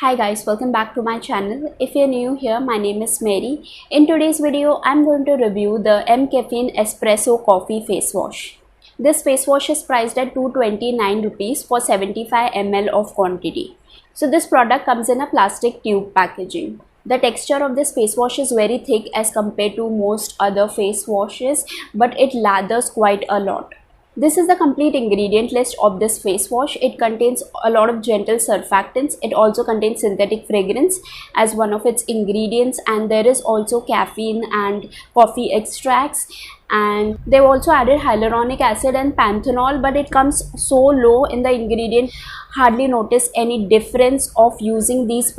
Hi guys, welcome back to my channel. If you're new here, my name is Mary. In today's video, I'm going to review the Mcaffeine Espresso Coffee Face Wash. This face wash is priced at 229 rupees for 75 ml of quantity. So this product comes in a plastic tube packaging. The texture of this face wash is very thick as compared to most other face washes, but it lathers quite a lot. This is the complete ingredient list of this face wash. It contains a lot of gentle surfactants. It also contains synthetic fragrance as one of its ingredients, and there is also caffeine and coffee extracts, and they've also added hyaluronic acid and panthenol, but it comes so low in the ingredient, hardly notice any difference of using these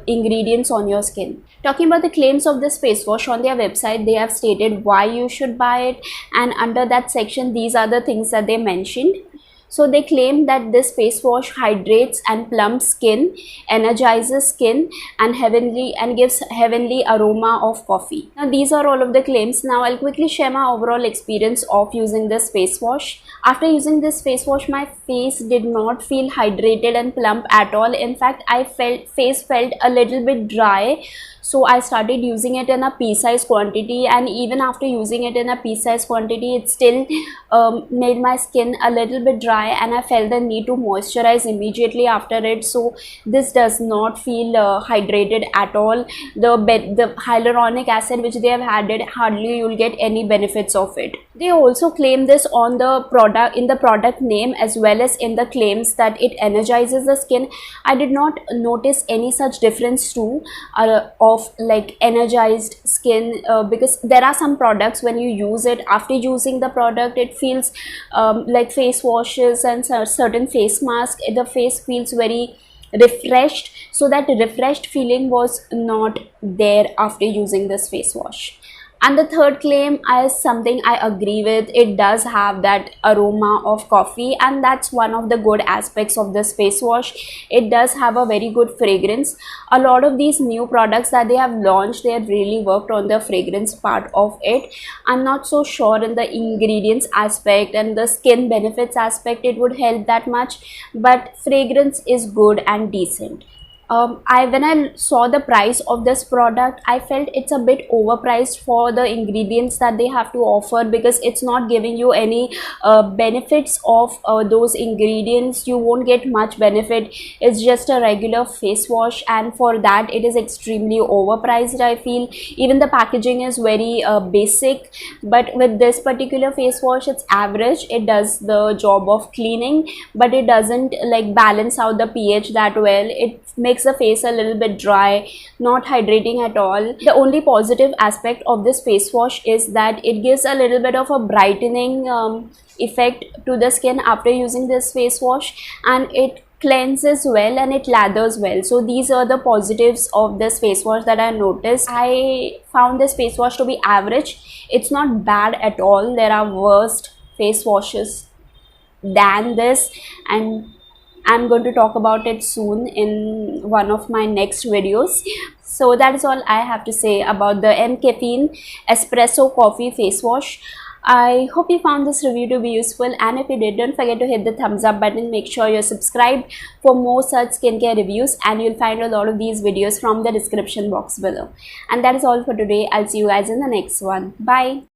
ingredients on your skin. Talking about the claims of this face wash, on their website they have stated why you should buy it, and under that section these are the things that they mentioned. So they claim that this face wash hydrates and plumps skin, energizes skin, and gives heavenly aroma of coffee. Now these are all of the claims. Now I'll quickly share my overall experience of using this face wash. After using this face wash, my face did not feel hydrated and plump at all. In fact, face felt a little bit dry. So I started using it in a pea-sized quantity, and even after using it in a pea-sized quantity, it still made my skin a little bit dry, and I felt the need to moisturize immediately after it. So this does not feel hydrated at all. The hyaluronic acid which they have added, hardly you'll get any benefits of it. They also claim this on the product, in the product name, as well as in the claims that it energizes the skin. I did not notice any such difference too of like energized skin, because there are some products when you use it, after using the product it feels like face washes and certain face masks, the face feels very refreshed. So that refreshed feeling was not there after using this face wash. And the third claim is something I agree with. It does have that aroma of coffee, and that's one of the good aspects of this face wash. It does have a very good fragrance. A lot of these new products that they have launched, they have really worked on the fragrance part of it. I'm not so sure in the ingredients aspect and the skin benefits aspect it would help that much, but fragrance is good and decent. When I saw the price of this product, I felt it's a bit overpriced for the ingredients that they have to offer, because it's not giving you any benefits of those ingredients. You won't get much benefit. It's just a regular face wash, and for that it is extremely overpriced, I feel. Even the packaging is very basic, but with this particular face wash, it's average. It does the job of cleaning, but it doesn't like balance out the pH that well. It makes the face a little bit dry, not hydrating at all. The only positive aspect of this face wash is that it gives a little bit of a brightening effect to the skin after using this face wash, and it cleanses well and it lathers well. So these are the positives of this face wash that I noticed. I found this face wash to be average. It's not bad at all. There are worse face washes than this, and I'm going to talk about it soon in one of my next videos. So that is all I have to say about the Mcaffeine Espresso Coffee Face Wash. I hope you found this review to be useful, and if you did, don't forget to hit the thumbs up button. Make sure you're subscribed for more such skincare reviews, and you'll find a lot of these videos from the description box below. And that is all for today. I'll see you guys in the next one. Bye.